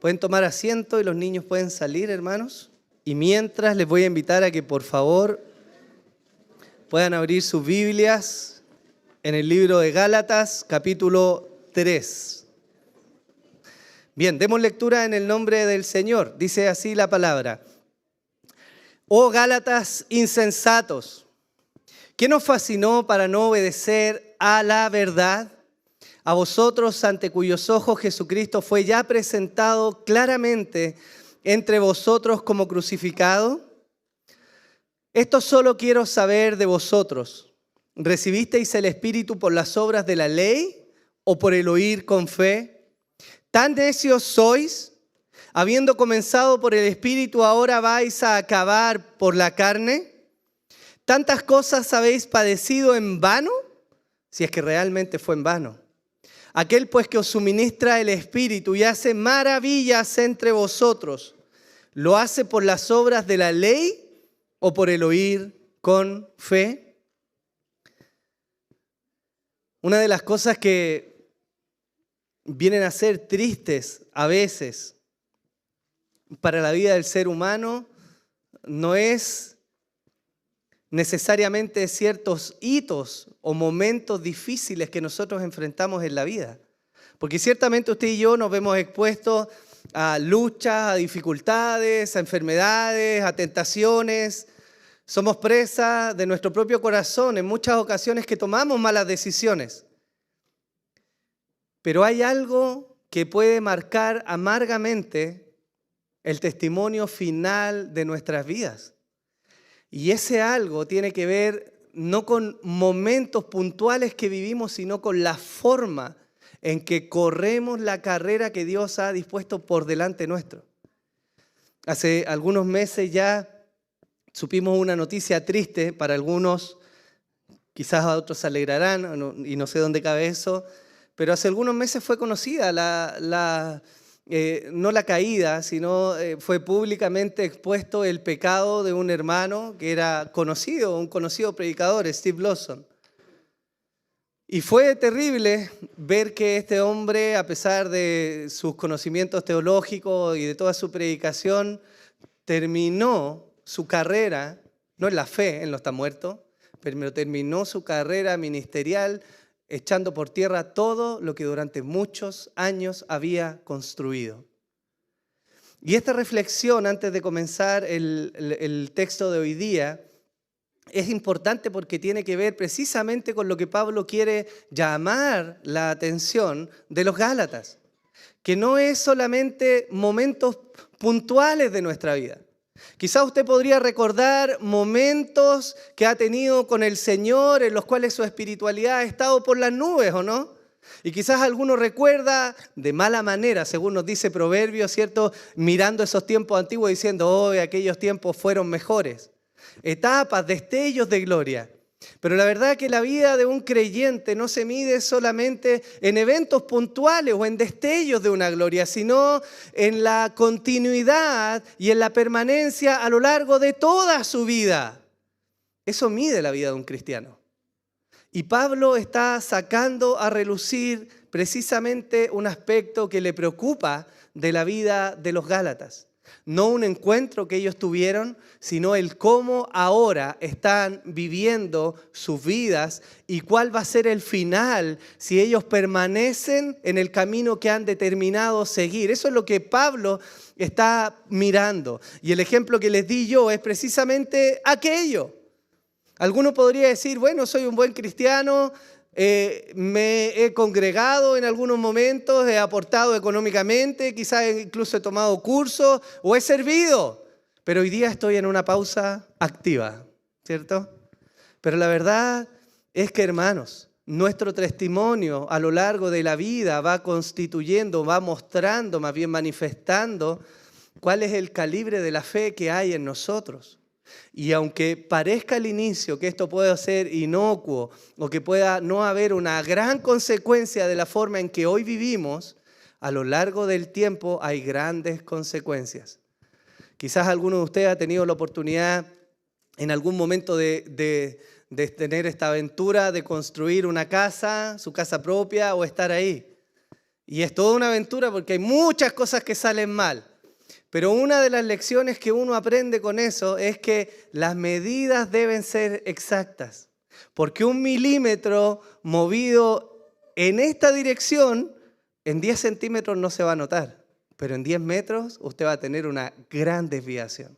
Pueden tomar asiento y los niños pueden salir, hermanos. Y mientras les voy a invitar a que por favor puedan abrir sus Biblias en el libro de Gálatas, capítulo 3. Bien, demos lectura en el nombre del Señor. Dice así la palabra. Oh Gálatas insensatos, ¿qué nos fascinó para no obedecer a la verdad? A vosotros, ante cuyos ojos Jesucristo fue ya presentado claramente entre vosotros como crucificado. Esto solo quiero saber de vosotros. ¿Recibisteis el Espíritu por las obras de la ley o por el oír con fe? ¿Tan necios sois? Habiendo comenzado por el Espíritu, ¿ahora vais a acabar por la carne? ¿Tantas cosas habéis padecido en vano? Si es que realmente fue en vano. Aquel pues que os suministra el Espíritu y hace maravillas entre vosotros, ¿lo hace por las obras de la ley o por el oír con fe? Una de las cosas que vienen a ser tristes a veces para la vida del ser humano no es necesariamente ciertos hitos o momentos difíciles que nosotros enfrentamos en la vida. Porque ciertamente usted y yo nos vemos expuestos a luchas, a dificultades, a enfermedades, a tentaciones. Somos presas de nuestro propio corazón en muchas ocasiones que tomamos malas decisiones. Pero hay algo que puede marcar amargamente el testimonio final de nuestras vidas. Y ese algo tiene que ver no con momentos puntuales que vivimos, sino con la forma en que corremos la carrera que Dios ha dispuesto por delante nuestro. Hace algunos meses ya supimos una noticia triste para algunos, quizás a otros se alegrarán y no sé dónde cabe eso, pero hace algunos meses fue conocida no la caída, sino fue públicamente expuesto el pecado de un hermano que era conocido, un conocido predicador, Steve Lawson. Y fue terrible ver que este hombre, a pesar de sus conocimientos teológicos y de toda su predicación, terminó su carrera, no en la fe, él no está muerto, pero terminó su carrera ministerial echando por tierra todo lo que durante muchos años había construido. Y esta reflexión, antes de comenzar el texto de hoy día, es importante porque tiene que ver precisamente con lo que Pablo quiere llamar la atención de los Gálatas, que no es solamente momentos puntuales de nuestra vida. Quizás usted podría recordar momentos que ha tenido con el Señor en los cuales su espiritualidad ha estado por las nubes, ¿o no? Y quizás alguno recuerda de mala manera, según nos dice Proverbios, ¿cierto? Mirando esos tiempos antiguos diciendo, oh, aquellos tiempos fueron mejores. Etapas, destellos de gloria. Pero la verdad es que la vida de un creyente no se mide solamente en eventos puntuales o en destellos de una gloria, sino en la continuidad y en la permanencia a lo largo de toda su vida. Eso mide la vida de un cristiano. Y Pablo está sacando a relucir precisamente un aspecto que le preocupa de la vida de los Gálatas. No un encuentro que ellos tuvieron, sino el cómo ahora están viviendo sus vidas y cuál va a ser el final si ellos permanecen en el camino que han determinado seguir. Eso es lo que Pablo está mirando. Y el ejemplo que les di yo es precisamente aquello. Alguno podría decir, bueno, soy un buen cristiano, me he congregado en algunos momentos, he aportado económicamente, quizás incluso he tomado cursos o he servido, pero hoy día estoy en una pausa activa, ¿cierto? Pero la verdad es que, hermanos, nuestro testimonio a lo largo de la vida va constituyendo, va mostrando, más bien manifestando cuál es el calibre de la fe que hay en nosotros. Y aunque parezca al inicio que esto pueda ser inocuo o que pueda no haber una gran consecuencia de la forma en que hoy vivimos, a lo largo del tiempo hay grandes consecuencias. Quizás alguno de ustedes ha tenido la oportunidad en algún momento de tener esta aventura de construir una casa, su casa propia o estar ahí. Y es toda una aventura porque hay muchas cosas que salen mal. Pero una de las lecciones que uno aprende con eso es que las medidas deben ser exactas. Porque 1 milímetro movido en esta dirección, en 10 centímetros no se va a notar. Pero en 10 metros usted va a tener una gran desviación,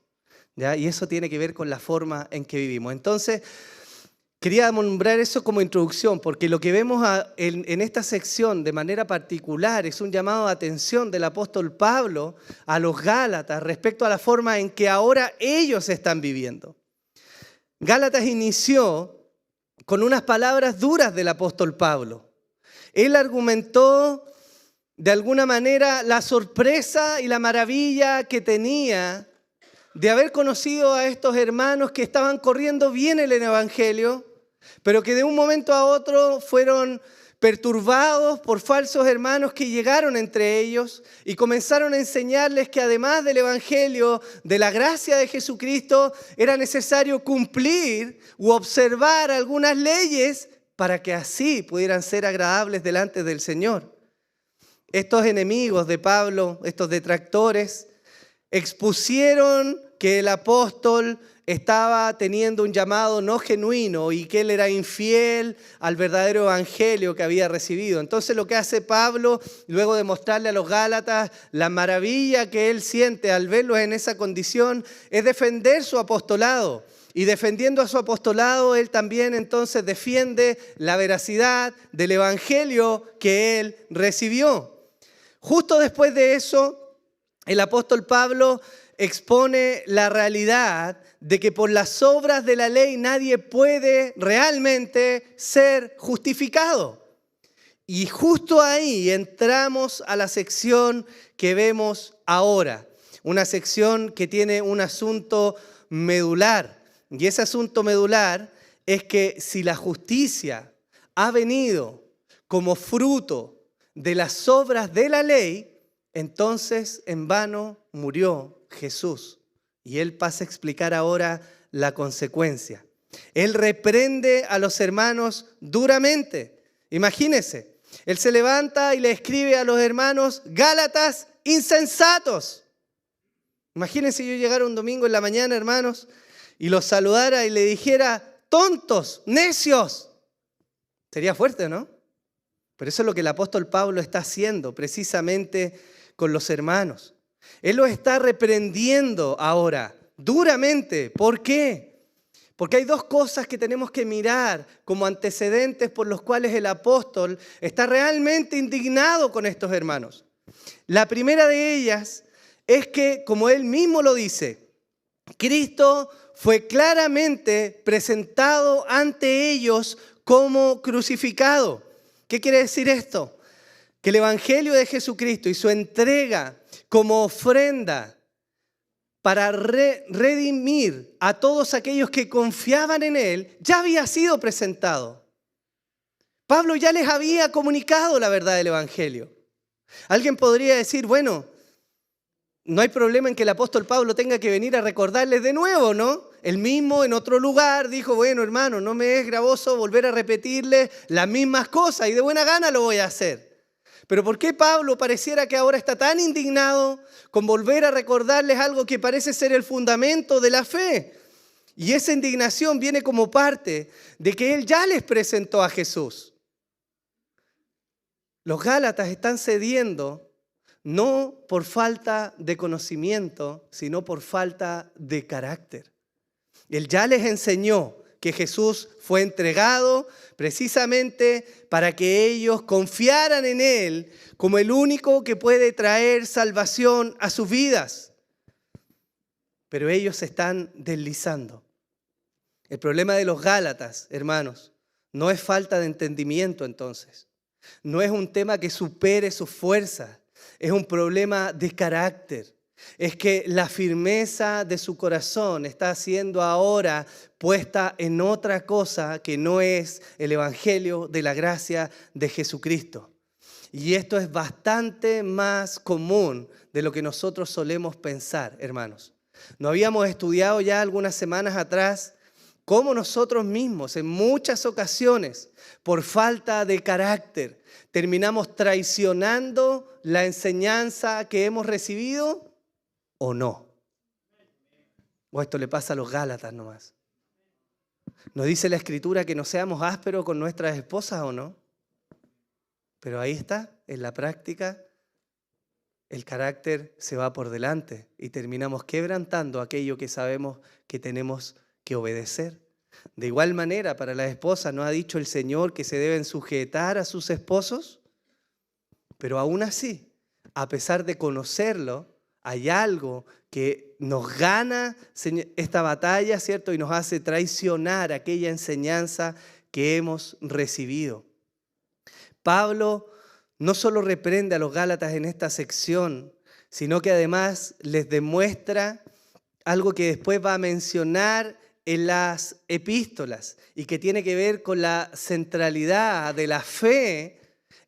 ¿ya? Y eso tiene que ver con la forma en que vivimos. Entonces, quería nombrar eso como introducción, porque lo que vemos en esta sección de manera particular es un llamado de atención del apóstol Pablo a los Gálatas respecto a la forma en que ahora ellos están viviendo. Gálatas inició con unas palabras duras del apóstol Pablo. Él argumentó de alguna manera la sorpresa y la maravilla que tenía de haber conocido a estos hermanos que estaban corriendo bien el evangelio, pero que de un momento a otro fueron perturbados por falsos hermanos que llegaron entre ellos y comenzaron a enseñarles que además del evangelio, de la gracia de Jesucristo, era necesario cumplir u observar algunas leyes para que así pudieran ser agradables delante del Señor. Estos enemigos de Pablo, estos detractores, expusieron que el apóstol estaba teniendo un llamado no genuino y que él era infiel al verdadero evangelio que había recibido. Entonces lo que hace Pablo, luego de mostrarle a los Gálatas la maravilla que él siente al verlos en esa condición, es defender su apostolado. Y defendiendo a su apostolado, él también entonces defiende la veracidad del evangelio que él recibió. Justo después de eso, el apóstol Pablo expone la realidad de que por las obras de la ley nadie puede realmente ser justificado. Y justo ahí entramos a la sección que vemos ahora, una sección que tiene un asunto medular. Y ese asunto medular es que si la justicia ha venido como fruto de las obras de la ley, entonces en vano murió Jesús. Y él pasa a explicar ahora la consecuencia. Él reprende a los hermanos duramente. Imagínense, él se levanta y le escribe a los hermanos: Gálatas insensatos. Imagínense yo llegara un domingo en la mañana, hermanos, y los saludara y le dijera: tontos, necios. Sería fuerte, ¿no? Pero eso es lo que el apóstol Pablo está haciendo precisamente con los hermanos. Él los está reprendiendo ahora, duramente. ¿Por qué? Porque hay dos cosas que tenemos que mirar como antecedentes por los cuales el apóstol está realmente indignado con estos hermanos. La primera de ellas es que, como él mismo lo dice, Cristo fue claramente presentado ante ellos como crucificado. ¿Qué quiere decir esto? Que el evangelio de Jesucristo y su entrega como ofrenda para redimir a todos aquellos que confiaban en él ya había sido presentado. Pablo ya les había comunicado la verdad del evangelio. Alguien podría decir, bueno, no hay problema en que el apóstol Pablo tenga que venir a recordarles de nuevo, ¿no? Él mismo en otro lugar dijo, bueno, hermano, no me es gravoso volver a repetirles las mismas cosas y de buena gana lo voy a hacer. Pero ¿por qué Pablo pareciera que ahora está tan indignado con volver a recordarles algo que parece ser el fundamento de la fe? Y esa indignación viene como parte de que él ya les presentó a Jesús. Los Gálatas están cediendo no por falta de conocimiento, sino por falta de carácter. Él ya les enseñó que Jesús fue entregado precisamente para que ellos confiaran en Él como el único que puede traer salvación a sus vidas. Pero ellos se están deslizando. El problema de los Gálatas, hermanos, no es falta de entendimiento entonces. No es un tema que supere sus fuerzas. Es un problema de carácter. Es que la firmeza de su corazón está siendo ahora puesta en otra cosa que no es el evangelio de la gracia de Jesucristo. Y esto es bastante más común de lo que nosotros solemos pensar, hermanos. ¿No habíamos estudiado ya algunas semanas atrás cómo nosotros mismos en muchas ocasiones, por falta de carácter, terminamos traicionando la enseñanza que hemos recibido o no. O esto le pasa a los Gálatas nomás. ¿Nos dice la Escritura que no seamos ásperos con nuestras esposas o no? Pero ahí está, en la práctica, el carácter se va por delante y terminamos quebrantando aquello que sabemos que tenemos que obedecer. De igual manera, para las esposas, ¿no ha dicho el Señor que se deben sujetar a sus esposos? Pero aún así, a pesar de conocerlo, hay algo que nos gana esta batalla, ¿cierto? Y nos hace traicionar aquella enseñanza que hemos recibido. Pablo no solo reprende a los Gálatas en esta sección, sino que además les demuestra algo que después va a mencionar en las epístolas y que tiene que ver con la centralidad de la fe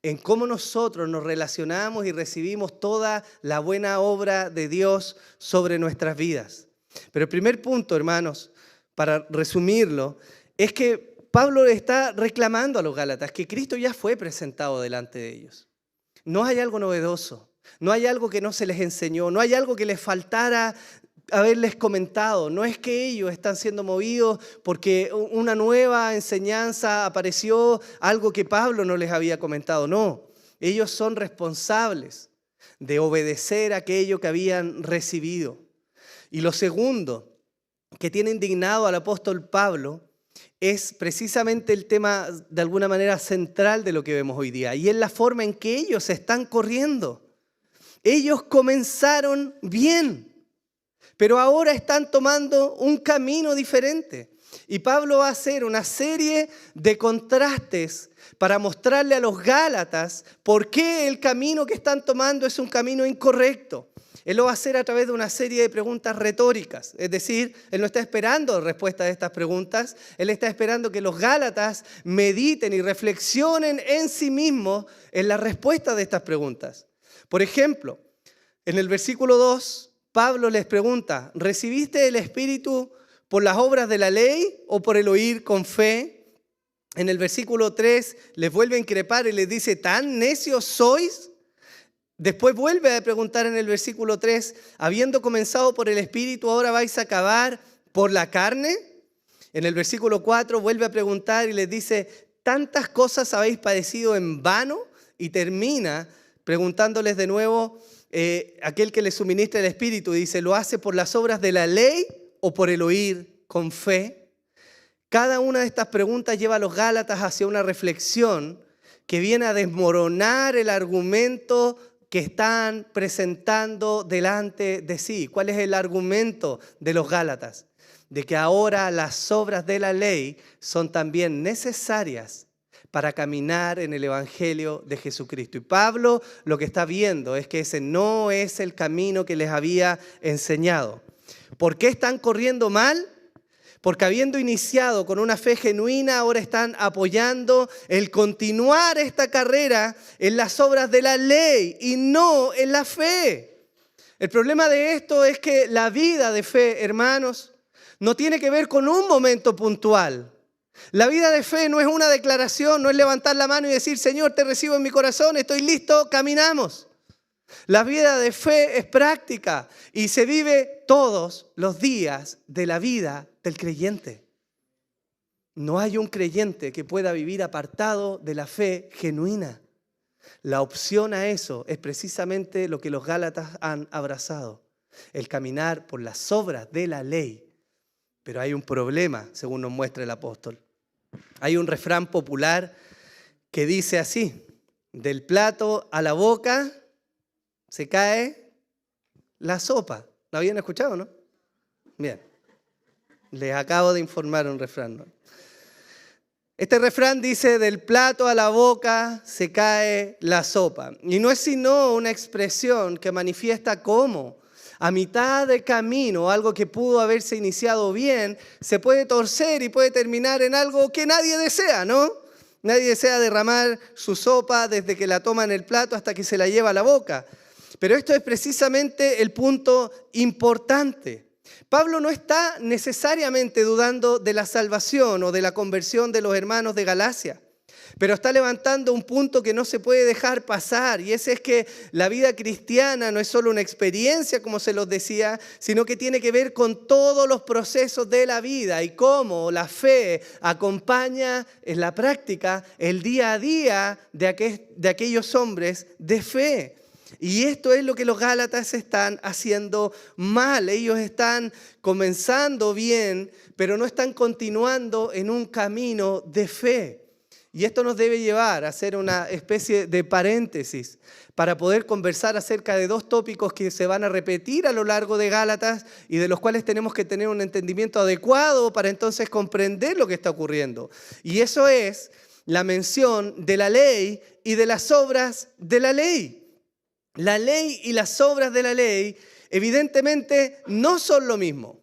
en cómo nosotros nos relacionamos y recibimos toda la buena obra de Dios sobre nuestras vidas. Pero el primer punto, hermanos, para resumirlo, es que Pablo le está reclamando a los Gálatas que Cristo ya fue presentado delante de ellos. No hay algo novedoso, no hay algo que no se les enseñó, no hay algo que les faltara haberles comentado. No es que ellos están siendo movidos porque una nueva enseñanza apareció, algo que Pablo no les había comentado. No, ellos son responsables de obedecer aquello que habían recibido. Y lo segundo que tiene indignado al apóstol Pablo es precisamente el tema de alguna manera central de lo que vemos hoy día, y es la forma en que ellos están corriendo. Ellos comenzaron bien, pero ahora están tomando un camino diferente. Y Pablo va a hacer una serie de contrastes para mostrarle a los Gálatas por qué el camino que están tomando es un camino incorrecto. Él lo va a hacer a través de una serie de preguntas retóricas. Es decir, él no está esperando respuesta a estas preguntas. Él está esperando que los Gálatas mediten y reflexionen en sí mismos en la respuesta de estas preguntas. Por ejemplo, en el versículo 2, Pablo les pregunta, ¿recibiste el Espíritu por las obras de la ley o por el oír con fe? En el versículo 3 les vuelve a increpar y les dice, ¿tan necios sois? Después vuelve a preguntar en el versículo 3, habiendo comenzado por el Espíritu, ¿ahora vais a acabar por la carne? En el versículo 4 vuelve a preguntar y les dice, ¿tantas cosas habéis padecido en vano? Y termina preguntándoles de nuevo, aquel que les suministra el Espíritu, dice, ¿lo hace por las obras de la ley o por el oír con fe? Cada una de estas preguntas lleva a los Gálatas hacia una reflexión que viene a desmoronar el argumento que están presentando delante de sí. ¿Cuál es el argumento de los Gálatas? De que ahora las obras de la ley son también necesarias para caminar en el Evangelio de Jesucristo. Y Pablo lo que está viendo es que ese no es el camino que les había enseñado. ¿Por qué están corriendo mal? Porque habiendo iniciado con una fe genuina, ahora están apoyando el continuar esta carrera en las obras de la ley y no en la fe. El problema de esto es que la vida de fe, hermanos, no tiene que ver con un momento puntual. La vida de fe no es una declaración, no es levantar la mano y decir, Señor, te recibo en mi corazón, estoy listo, caminamos. La vida de fe es práctica y se vive todos los días de la vida del creyente. No hay un creyente que pueda vivir apartado de la fe genuina. La opción a eso es precisamente lo que los Gálatas han abrazado, el caminar por las obras de la ley. Pero hay un problema, según nos muestra el apóstol. Hay un refrán popular que dice así, del plato a la boca se cae la sopa. ¿Lo habían escuchado, no? Bien, les acabo de informar un refrán, ¿no? Este refrán dice, del plato a la boca se cae la sopa. Y no es sino una expresión que manifiesta cómo a mitad de camino, algo que pudo haberse iniciado bien, se puede torcer y puede terminar en algo que nadie desea, ¿no? Nadie desea derramar su sopa desde que la toma en el plato hasta que se la lleva a la boca. Pero esto es precisamente el punto importante. Pablo no está necesariamente dudando de la salvación o de la conversión de los hermanos de Galacia, pero está levantando un punto que no se puede dejar pasar, y ese es que la vida cristiana no es solo una experiencia, como se los decía, sino que tiene que ver con todos los procesos de la vida y cómo la fe acompaña en la práctica el día a día de aquellos hombres de fe. Y esto es lo que los Gálatas están haciendo mal. Ellos están comenzando bien, pero no están continuando en un camino de fe. Y esto nos debe llevar a hacer una especie de paréntesis para poder conversar acerca de dos tópicos que se van a repetir a lo largo de Gálatas y de los cuales tenemos que tener un entendimiento adecuado para entonces comprender lo que está ocurriendo. Y eso es la mención de la ley y de las obras de la ley. La ley y las obras de la ley evidentemente no son lo mismo.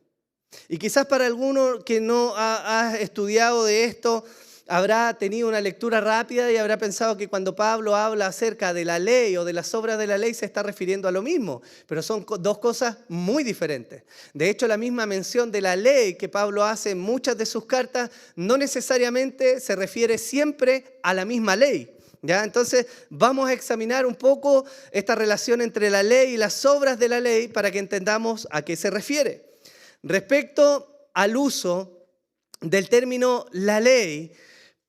Y quizás para alguno que no ha estudiado de esto, habrá tenido una lectura rápida y habrá pensado que cuando Pablo habla acerca de la ley o de las obras de la ley se está refiriendo a lo mismo, pero son dos cosas muy diferentes. De hecho, la misma mención de la ley que Pablo hace en muchas de sus cartas no necesariamente se refiere siempre a la misma ley. ¿Ya? Entonces vamos a examinar un poco esta relación entre la ley y las obras de la ley para que entendamos a qué se refiere. Respecto al uso del término la ley,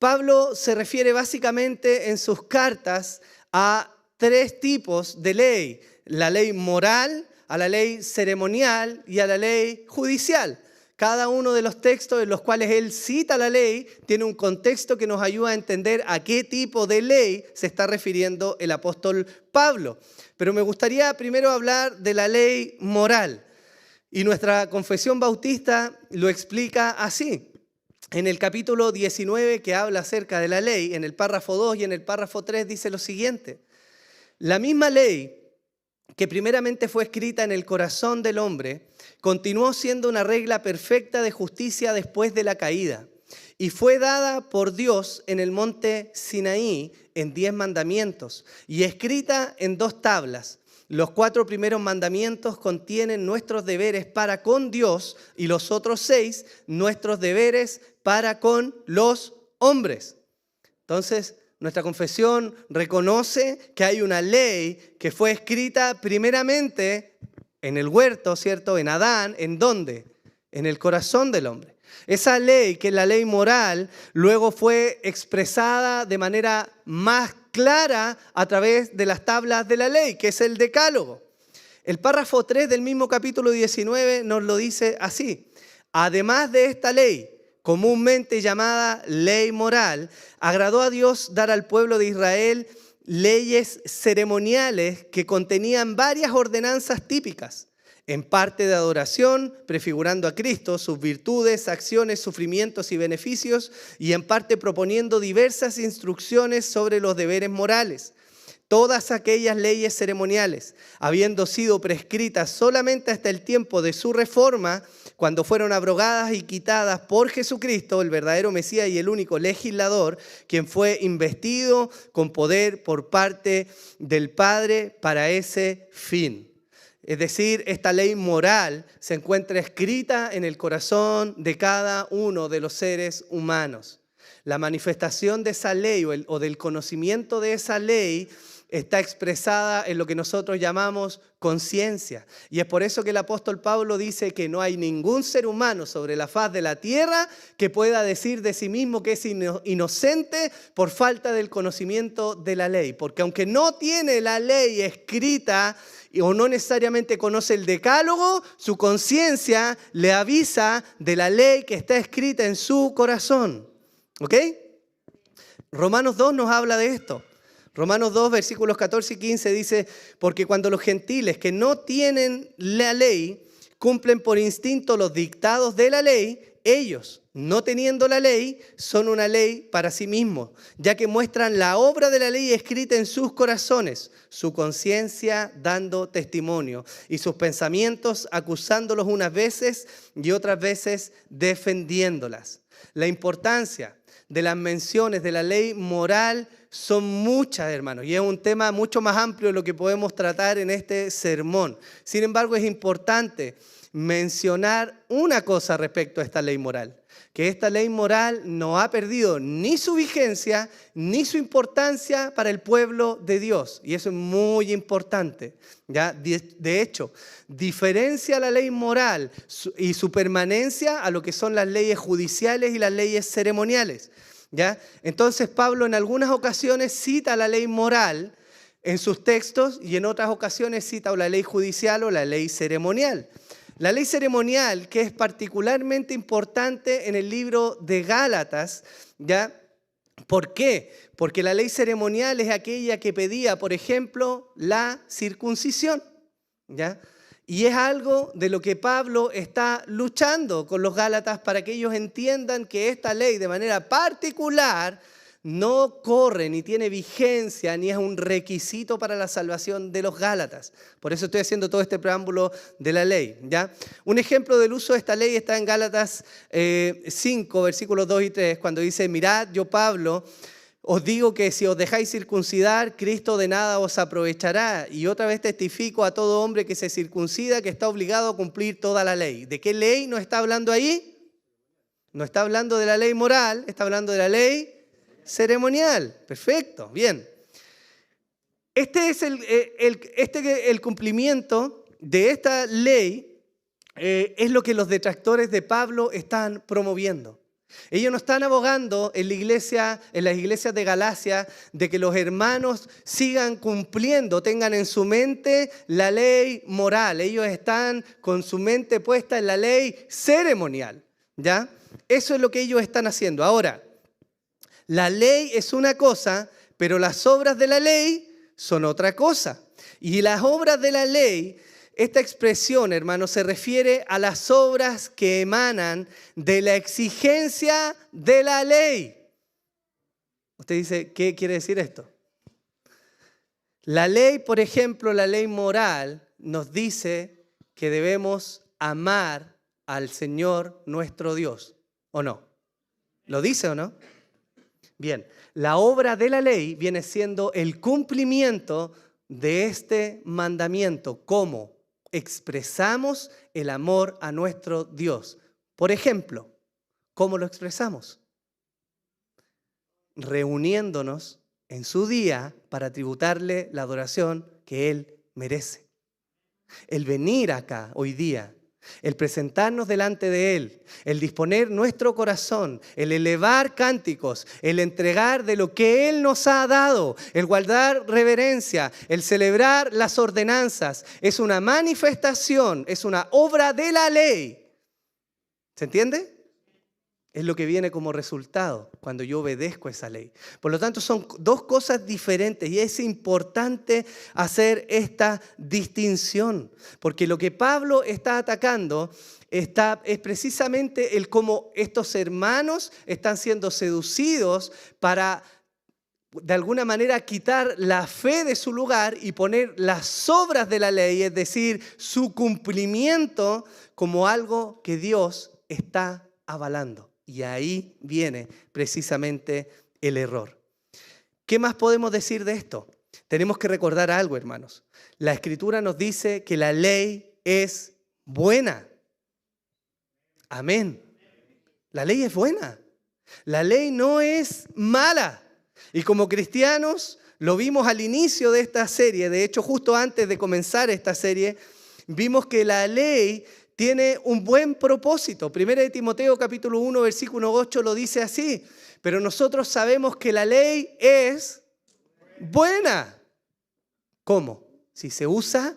Pablo se refiere básicamente en sus cartas a tres tipos de ley: la ley moral, a la ley ceremonial y a la ley judicial. Cada uno de los textos en los cuales él cita la ley tiene un contexto que nos ayuda a entender a qué tipo de ley se está refiriendo el apóstol Pablo. Pero me gustaría primero hablar de la ley moral. Y nuestra confesión bautista lo explica así. En el capítulo 19, que habla acerca de la ley, en el párrafo 2 y en el párrafo 3 dice lo siguiente: la misma ley que primeramente fue escrita en el corazón del hombre, continuó siendo una regla perfecta de justicia después de la caída, y fue dada por Dios en el monte Sinaí en 10 mandamientos, y escrita en 2 tablas. Los 4 primeros mandamientos contienen nuestros deberes para con Dios, y los otros 6, nuestros deberes para con los hombres. Entonces, nuestra confesión reconoce que hay una ley que fue escrita primeramente en el huerto, ¿cierto? En Adán, ¿en dónde? En el corazón del hombre. Esa ley, que es la ley moral, luego fue expresada de manera más clara a través de las tablas de la ley, que es el decálogo. El párrafo 3 del mismo capítulo 19 nos lo dice así: además de esta ley, comúnmente llamada ley moral, agradó a Dios dar al pueblo de Israel leyes ceremoniales que contenían varias ordenanzas típicas, en parte de adoración, prefigurando a Cristo, sus virtudes, acciones, sufrimientos y beneficios, y en parte proponiendo diversas instrucciones sobre los deberes morales. Todas aquellas leyes ceremoniales, habiendo sido prescritas solamente hasta el tiempo de su reforma, cuando fueron abrogadas y quitadas por Jesucristo, el verdadero Mesías y el único legislador, quien fue investido con poder por parte del Padre para ese fin. Es decir, esta ley moral se encuentra escrita en el corazón de cada uno de los seres humanos. La manifestación de esa ley o del conocimiento de esa ley está expresada en lo que nosotros llamamos conciencia. Y es por eso que el apóstol Pablo dice que no hay ningún ser humano sobre la faz de la tierra que pueda decir de sí mismo que es inocente por falta del conocimiento de la ley. Porque aunque no tiene la ley escrita o no necesariamente conoce el decálogo, su conciencia le avisa de la ley que está escrita en su corazón. ¿Ok? Romanos 2 nos habla de esto. Romanos 2, versículos 14 y 15 dice: porque cuando los gentiles que no tienen la ley cumplen por instinto los dictados de la ley, ellos, no teniendo la ley, son una ley para sí mismos, ya que muestran la obra de la ley escrita en sus corazones, su conciencia dando testimonio y sus pensamientos acusándolos unas veces y otras veces defendiéndolas. La importancia de las menciones de la ley moral son muchas, hermanos, y es un tema mucho más amplio de lo que podemos tratar en este sermón. Sin embargo, es importante mencionar una cosa respecto a esta ley moral, que esta ley moral no ha perdido ni su vigencia ni su importancia para el pueblo de Dios, y eso es muy importante, ¿ya? De hecho, diferencia la ley moral y su permanencia a lo que son las leyes judiciales y las leyes ceremoniales, ¿ya? Entonces Pablo en algunas ocasiones cita la ley moral en sus textos y en otras ocasiones cita o la ley judicial o la ley ceremonial. La ley ceremonial, que es particularmente importante en el libro de Gálatas, ¿ya? ¿Por qué? Porque la ley ceremonial es aquella que pedía, por ejemplo, la circuncisión, ¿ya? Y es algo de lo que Pablo está luchando con los Gálatas para que ellos entiendan que esta ley de manera particular no corre, ni tiene vigencia, ni es un requisito para la salvación de los Gálatas. Por eso estoy haciendo todo este preámbulo de la ley, ¿ya? Un ejemplo del uso de esta ley está en Gálatas 5, versículos 2 y 3, cuando dice: mirad, yo Pablo os digo que si os dejáis circuncidar, Cristo de nada os aprovechará. Y otra vez testifico a todo hombre que se circuncida que está obligado a cumplir toda la ley. ¿De qué ley nos está hablando ahí? No está hablando de la ley moral, está hablando de la ley ceremonial. Perfecto, bien. Este es el cumplimiento de esta ley, es lo que los detractores de Pablo están promoviendo. Ellos no están abogando en las iglesias de Galacia de que los hermanos sigan cumpliendo, tengan en su mente la ley moral. Ellos están con su mente puesta en la ley ceremonial, ¿ya? Eso es lo que ellos están haciendo. Ahora, la ley es una cosa, pero las obras de la ley son otra cosa. Y las obras de la ley, esta expresión, hermanos, se refiere a las obras que emanan de la exigencia de la ley. Usted dice, ¿qué quiere decir esto? La ley, por ejemplo, la ley moral, nos dice que debemos amar al Señor nuestro Dios, ¿o no? ¿Lo dice o no? Bien, la obra de la ley viene siendo el cumplimiento de este mandamiento. ¿Cómo expresamos el amor a nuestro Dios? Por ejemplo, ¿cómo lo expresamos? Reuniéndonos en su día para tributarle la adoración que Él merece. El venir acá hoy día, el presentarnos delante de Él, el disponer nuestro corazón, el elevar cánticos, el entregar de lo que Él nos ha dado, el guardar reverencia, el celebrar las ordenanzas, es una manifestación, es una obra de la ley. ¿Se entiende? Es lo que viene como resultado cuando yo obedezco esa ley. Por lo tanto, son dos cosas diferentes y es importante hacer esta distinción, porque lo que Pablo está atacando es precisamente el cómo estos hermanos están siendo seducidos para, de alguna manera, quitar la fe de su lugar y poner las obras de la ley, es decir, su cumplimiento, como algo que Dios está avalando. Y ahí viene precisamente el error. ¿Qué más podemos decir de esto? Tenemos que recordar algo, hermanos. La Escritura nos dice que la ley es buena. Amén. La ley es buena. La ley no es mala. Y como cristianos, lo vimos al inicio de esta serie. De hecho, justo antes de comenzar esta serie, vimos que la ley tiene un buen propósito. Primera de Timoteo capítulo 1, versículo 8 lo dice así. Pero nosotros sabemos que la ley es buena. ¿Cómo? Si se usa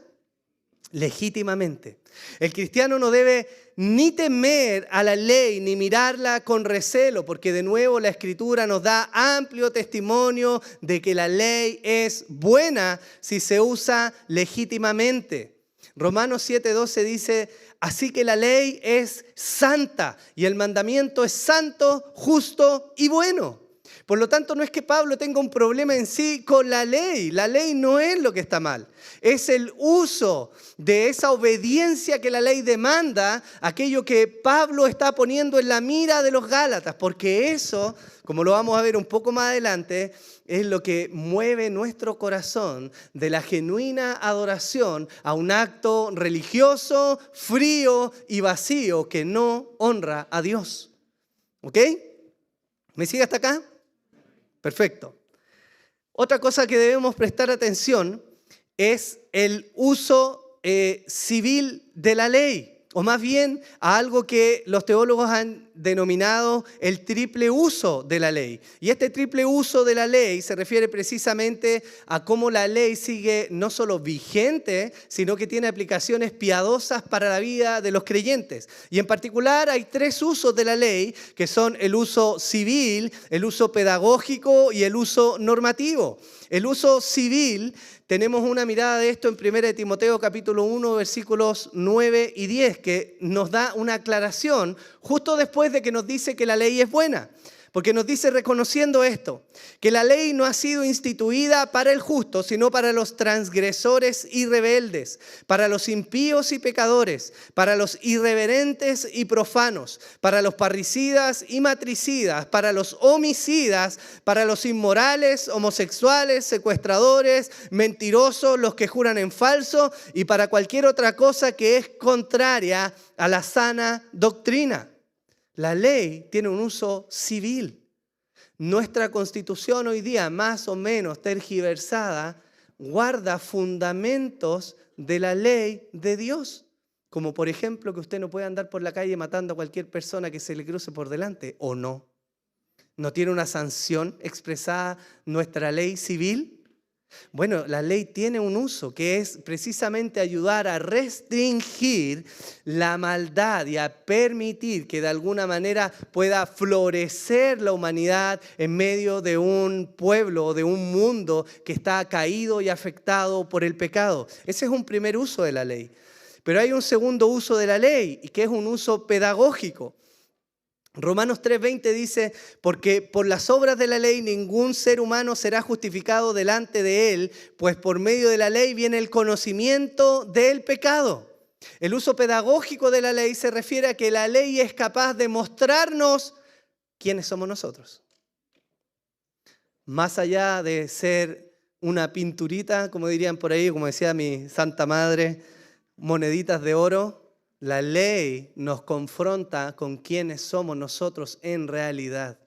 legítimamente. El cristiano no debe ni temer a la ley, ni mirarla con recelo, porque de nuevo la Escritura nos da amplio testimonio de que la ley es buena si se usa legítimamente. Romanos 7:12 dice: así que la ley es santa y el mandamiento es santo, justo y bueno. Por lo tanto, no es que Pablo tenga un problema en sí con la ley. La ley no es lo que está mal. Es el uso de esa obediencia que la ley demanda, aquello que Pablo está poniendo en la mira de los Gálatas, porque eso, como lo vamos a ver un poco más adelante, es lo que mueve nuestro corazón de la genuina adoración a un acto religioso, frío y vacío que no honra a Dios. ¿Ok? ¿Me sigue hasta acá? Perfecto. Otra cosa que debemos prestar atención es el uso civil de la ley, o más bien a algo que los teólogos han denominado el triple uso de la ley. Y este triple uso de la ley se refiere precisamente a cómo la ley sigue no solo vigente, sino que tiene aplicaciones piadosas para la vida de los creyentes. Y en particular hay tres usos de la ley, que son el uso civil, el uso pedagógico y el uso normativo. El uso civil, tenemos una mirada de esto en 1 Timoteo capítulo 1, versículos 9 y 10, que nos da una aclaración justo después de que nos dice que la ley es buena. Porque nos dice, reconociendo esto, que la ley no ha sido instituida para el justo, sino para los transgresores y rebeldes, para los impíos y pecadores, para los irreverentes y profanos, para los parricidas y matricidas, para los homicidas, para los inmorales, homosexuales, secuestradores, mentirosos, los que juran en falso y para cualquier otra cosa que es contraria a la sana doctrina. La ley tiene un uso civil. Nuestra Constitución hoy día, más o menos tergiversada, guarda fundamentos de la ley de Dios. Como por ejemplo que usted no puede andar por la calle matando a cualquier persona que se le cruce por delante, ¿o no? ¿No tiene una sanción expresada nuestra ley civil? Bueno, la ley tiene un uso que es precisamente ayudar a restringir la maldad y a permitir que de alguna manera pueda florecer la humanidad en medio de un pueblo o de un mundo que está caído y afectado por el pecado. Ese es un primer uso de la ley. Pero hay un segundo uso de la ley y que es un uso pedagógico. Romanos 3:20 dice, porque por las obras de la ley ningún ser humano será justificado delante de él, pues por medio de la ley viene el conocimiento del pecado. El uso pedagógico de la ley se refiere a que la ley es capaz de mostrarnos quiénes somos nosotros. Más allá de ser una pinturita, como dirían por ahí, como decía mi santa madre, moneditas de oro, la ley nos confronta con quiénes somos nosotros en realidad.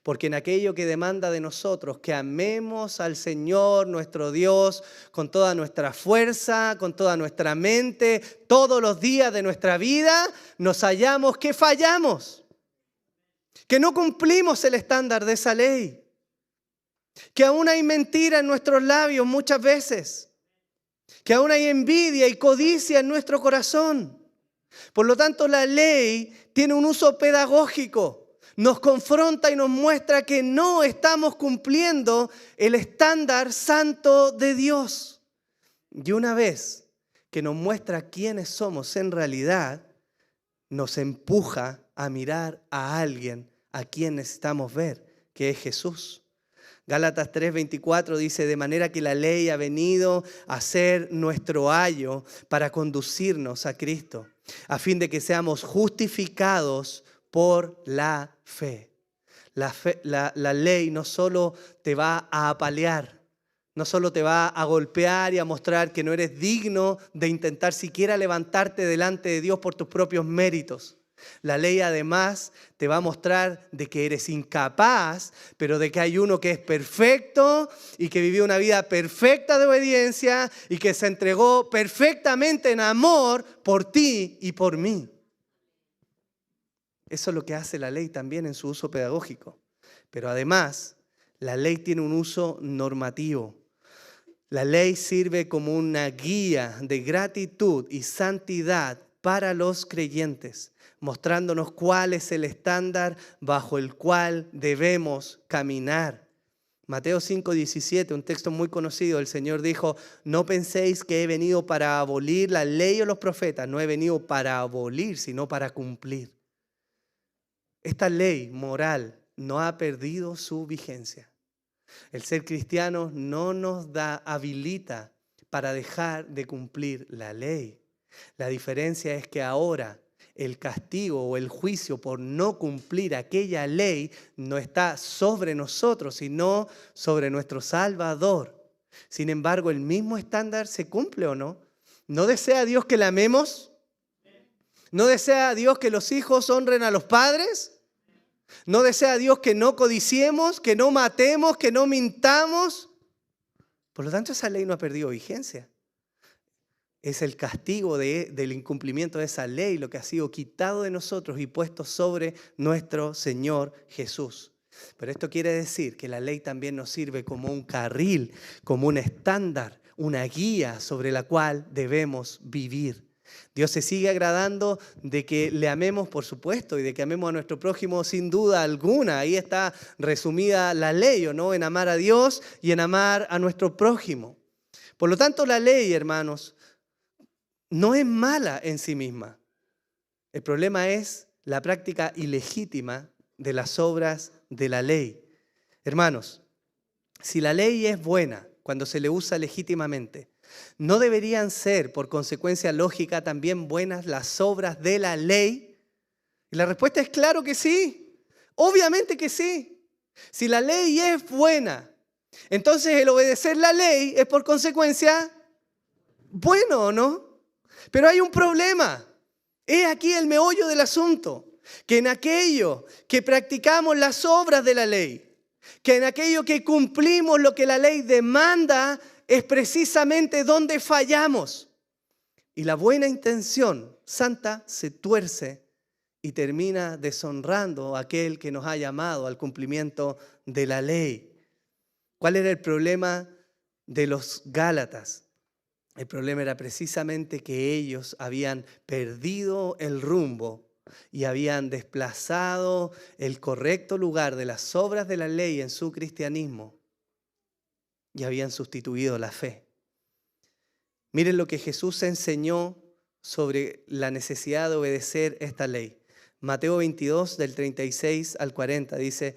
Porque en aquello que demanda de nosotros que amemos al Señor, nuestro Dios, con toda nuestra fuerza, con toda nuestra mente, todos los días de nuestra vida, nos hallamos que fallamos, que no cumplimos el estándar de esa ley, que aún hay mentira en nuestros labios muchas veces, que aún hay envidia y codicia en nuestro corazón. Por lo tanto, la ley tiene un uso pedagógico. Nos confronta y nos muestra que no estamos cumpliendo el estándar santo de Dios. Y una vez que nos muestra quiénes somos en realidad, nos empuja a mirar a alguien a quien necesitamos ver, que es Jesús. Gálatas 3:24 dice, de manera que la ley ha venido a ser nuestro ayo para conducirnos a Cristo, a fin de que seamos justificados por la fe. La ley no solo te va a apalear, no solo te va a golpear y a mostrar que no eres digno de intentar siquiera levantarte delante de Dios por tus propios méritos. La ley además te va a mostrar de que eres incapaz, pero de que hay uno que es perfecto y que vivió una vida perfecta de obediencia y que se entregó perfectamente en amor por ti y por mí. Eso es lo que hace la ley también en su uso pedagógico. Pero además, la ley tiene un uso normativo. La ley sirve como una guía de gratitud y santidad para los creyentes, mostrándonos cuál es el estándar bajo el cual debemos caminar. Mateo 5:17, un texto muy conocido, el Señor dijo, no penséis que he venido para abolir la ley o los profetas, no he venido para abolir, sino para cumplir. Esta ley moral no ha perdido su vigencia. El ser cristiano no nos habilita para dejar de cumplir la ley. La diferencia es que ahora el castigo o el juicio por no cumplir aquella ley no está sobre nosotros, sino sobre nuestro Salvador. Sin embargo, ¿el mismo estándar se cumple o no? ¿No desea Dios que le amemos? ¿No desea Dios que los hijos honren a los padres? ¿No desea Dios que no codiciemos, que no matemos, que no mintamos? Por lo tanto, esa ley no ha perdido vigencia. Es el castigo del incumplimiento de esa ley lo que ha sido quitado de nosotros y puesto sobre nuestro Señor Jesús. Pero esto quiere decir que la ley también nos sirve como un carril, como un estándar, una guía sobre la cual debemos vivir. Dios se sigue agradando de que le amemos, por supuesto, y de que amemos a nuestro prójimo sin duda alguna. Ahí está resumida la ley, ¿o no? En amar a Dios y en amar a nuestro prójimo. Por lo tanto, la ley, hermanos, no es mala en sí misma. El problema es la práctica ilegítima de las obras de la ley. Hermanos, si la ley es buena cuando se le usa legítimamente, ¿no deberían ser, por consecuencia lógica, también buenas las obras de la ley? Y la respuesta es claro que sí. Obviamente que sí. Si la ley es buena, entonces el obedecer la ley es por consecuencia bueno, ¿o no? Pero hay un problema. Es aquí el meollo del asunto. Que en aquello que practicamos las obras de la ley, que en aquello que cumplimos lo que la ley demanda, es precisamente donde fallamos. Y la buena intención santa se tuerce y termina deshonrando a aquel que nos ha llamado al cumplimiento de la ley. ¿Cuál era el problema de los Gálatas? El problema era precisamente que ellos habían perdido el rumbo y habían desplazado el correcto lugar de las obras de la ley en su cristianismo y habían sustituido la fe. Miren lo que Jesús enseñó sobre la necesidad de obedecer esta ley. Mateo 22, del 36 al 40, dice: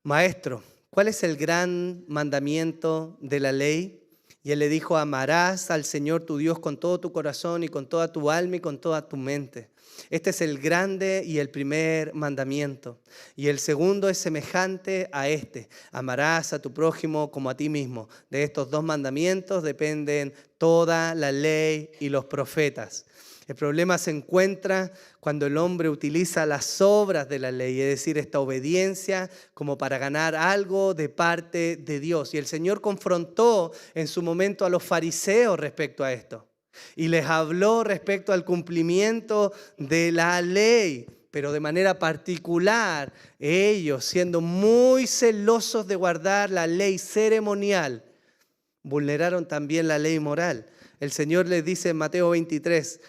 Maestro, ¿cuál es el gran mandamiento de la ley? Y él le dijo: amarás al Señor tu Dios con todo tu corazón y con toda tu alma y con toda tu mente. Este es el grande y el primer mandamiento. Y el segundo es semejante a este: amarás a tu prójimo como a ti mismo. De estos dos mandamientos dependen toda la ley y los profetas. El problema se encuentra cuando el hombre utiliza las obras de la ley, es decir, esta obediencia como para ganar algo de parte de Dios. Y el Señor confrontó en su momento a los fariseos respecto a esto. Y les habló respecto al cumplimiento de la ley, pero de manera particular, ellos, siendo muy celosos de guardar la ley ceremonial, vulneraron también la ley moral. El Señor les dice en Mateo 23,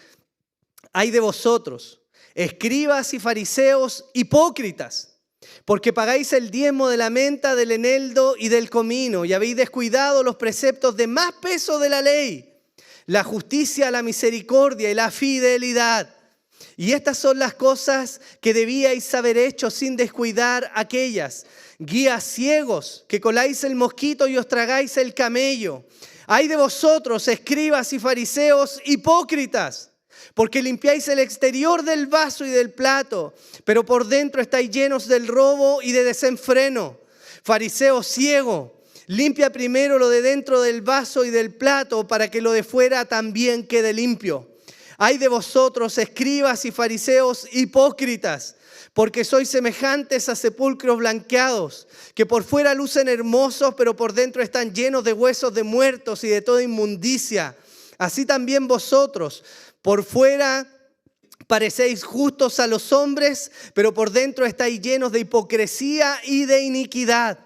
«Ay de vosotros, escribas y fariseos hipócritas, porque pagáis el diezmo de la menta, del eneldo y del comino, y habéis descuidado los preceptos de más peso de la ley, la justicia, la misericordia y la fidelidad. Y estas son las cosas que debíais haber hecho sin descuidar aquellas. Guías ciegos, que coláis el mosquito y os tragáis el camello. Ay de vosotros, escribas y fariseos hipócritas, porque limpiáis el exterior del vaso y del plato, pero por dentro estáis llenos del robo y de desenfreno. Fariseo ciego, limpia primero lo de dentro del vaso y del plato para que lo de fuera también quede limpio. Ay de vosotros, escribas y fariseos hipócritas, porque sois semejantes a sepulcros blanqueados, que por fuera lucen hermosos, pero por dentro están llenos de huesos de muertos y de toda inmundicia. Así también vosotros, por fuera parecéis justos a los hombres, pero por dentro estáis llenos de hipocresía y de iniquidad.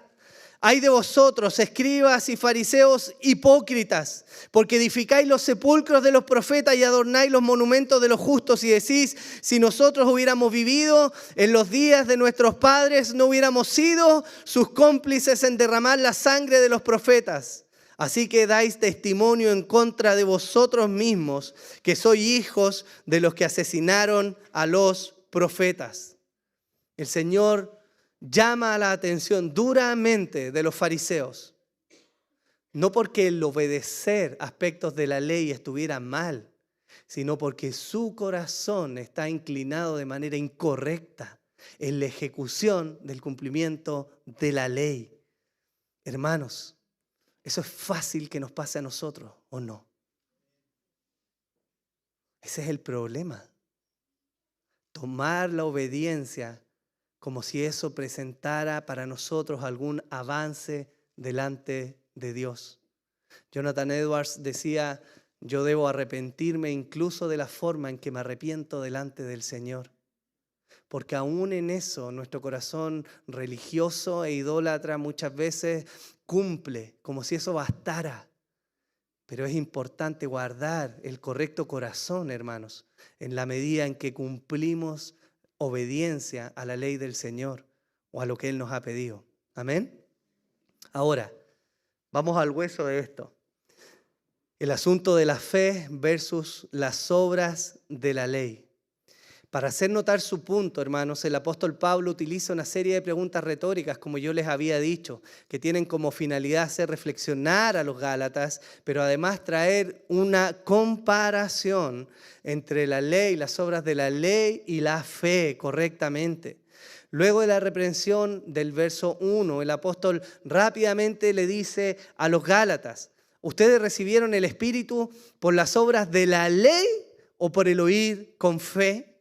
Ay de vosotros, escribas y fariseos hipócritas, porque edificáis los sepulcros de los profetas y adornáis los monumentos de los justos y decís, si nosotros hubiéramos vivido en los días de nuestros padres, no hubiéramos sido sus cómplices en derramar la sangre de los profetas. Así que dais testimonio en contra de vosotros mismos, que sois hijos de los que asesinaron a los profetas. El Señor llama la atención duramente de los fariseos. No porque el obedecer aspectos de la ley estuviera mal, sino porque su corazón está inclinado de manera incorrecta en la ejecución del cumplimiento de la ley. Hermanos, eso es fácil que nos pase a nosotros, ¿o no? Ese es el problema. Tomar la obediencia como si eso presentara para nosotros algún avance delante de Dios. Jonathan Edwards decía: yo debo arrepentirme incluso de la forma en que me arrepiento delante del Señor. Porque aún en eso nuestro corazón religioso e idólatra muchas veces cumple como si eso bastara. Pero es importante guardar el correcto corazón, hermanos, en la medida en que cumplimos obediencia a la ley del Señor o a lo que Él nos ha pedido. Amén. Ahora, vamos al hueso de esto. El asunto de la fe versus las obras de la ley. Para hacer notar su punto, hermanos, el apóstol Pablo utiliza una serie de preguntas retóricas, como yo les había dicho, que tienen como finalidad hacer reflexionar a los gálatas, pero además traer una comparación entre la ley, las obras de la ley y la fe correctamente. Luego de la reprensión del verso 1, el apóstol rápidamente le dice a los gálatas: ¿ustedes recibieron el Espíritu por las obras de la ley o por el oír con fe?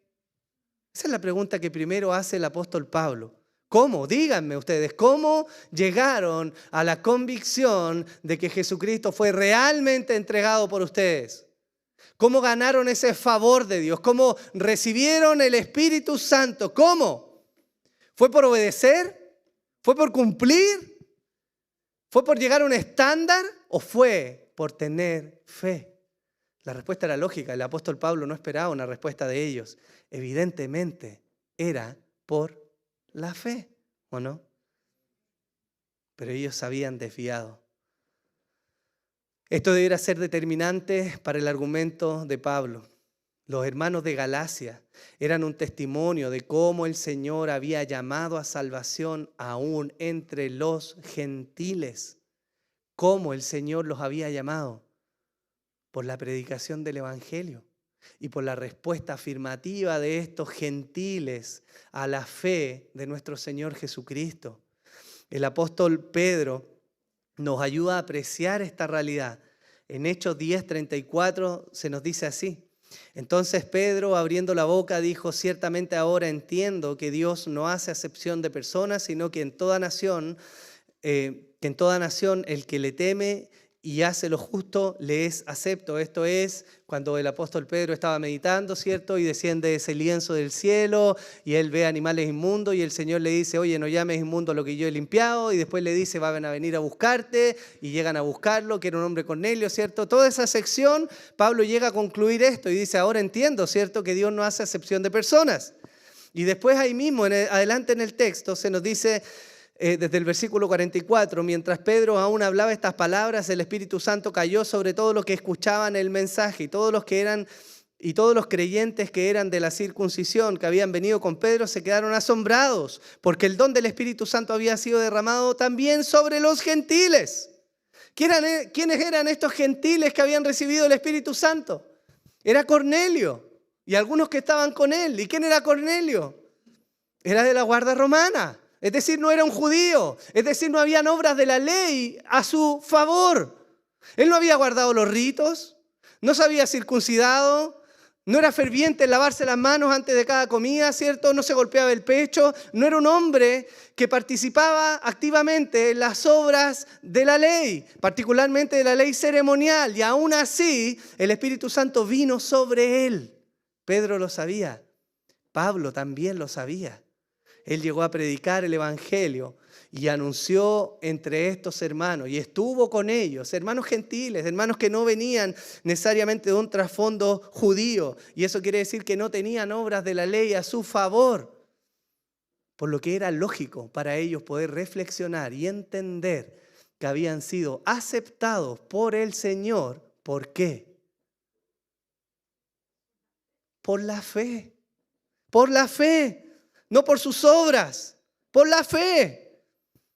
Esa es la pregunta que primero hace el apóstol Pablo. ¿Cómo? Díganme ustedes, ¿cómo llegaron a la convicción de que Jesucristo fue realmente entregado por ustedes? ¿Cómo ganaron ese favor de Dios? ¿Cómo recibieron el Espíritu Santo? ¿Cómo? ¿Fue por obedecer? ¿Fue por cumplir? ¿Fue por llegar a un estándar? ¿O fue por tener fe? La respuesta era lógica. El apóstol Pablo no esperaba una respuesta de ellos. Evidentemente era por la fe, ¿o no? Pero ellos se habían desviado. Esto debiera ser determinante para el argumento de Pablo. Los hermanos de Galacia eran un testimonio de cómo el Señor había llamado a salvación aún entre los gentiles. Cómo el Señor los había llamado. Por la predicación del Evangelio y por la respuesta afirmativa de estos gentiles a la fe de nuestro Señor Jesucristo. El apóstol Pedro nos ayuda a apreciar esta realidad. En Hechos 10:34 se nos dice así: entonces Pedro, abriendo la boca, dijo: ciertamente ahora entiendo que Dios no hace acepción de personas, sino que en toda nación el que le teme y hace lo justo, le es acepto. Esto es cuando el apóstol Pedro estaba meditando, ¿cierto? Y desciende ese lienzo del cielo y él ve animales inmundos y el Señor le dice: oye, no llames inmundo lo que yo he limpiado. Y después le dice: van a venir a buscarte, y llegan a buscarlo, que era un hombre Cornelio, ¿cierto? Toda esa sección, Pablo llega a concluir esto y dice: ahora entiendo, ¿cierto?, que Dios no hace acepción de personas. Y después ahí mismo, adelante en el texto, se nos dice... desde el versículo 44, mientras Pedro aún hablaba estas palabras, el Espíritu Santo cayó sobre todos los que escuchaban el mensaje y todos los creyentes que eran de la circuncisión, que habían venido con Pedro, se quedaron asombrados, porque el don del Espíritu Santo había sido derramado también sobre los gentiles. ¿Quiénes eran estos gentiles que habían recibido el Espíritu Santo? Era Cornelio y algunos que estaban con él. ¿Y quién era Cornelio? Era de la guardia romana. Es decir, no era un judío, es decir, no habían obras de la ley a su favor. Él no había guardado los ritos, no se había circuncidado, no era ferviente en lavarse las manos antes de cada comida, ¿cierto? No se golpeaba el pecho, no era un hombre que participaba activamente en las obras de la ley, particularmente de la ley ceremonial, y aún así el Espíritu Santo vino sobre él. Pedro lo sabía, Pablo también lo sabía. Él llegó a predicar el Evangelio y anunció entre estos hermanos y estuvo con ellos, hermanos gentiles, hermanos que no venían necesariamente de un trasfondo judío. Y eso quiere decir que no tenían obras de la ley a su favor. Por lo que era lógico para ellos poder reflexionar y entender que habían sido aceptados por el Señor. ¿Por qué? Por la fe. Por la fe. No por sus obras, Por la fe.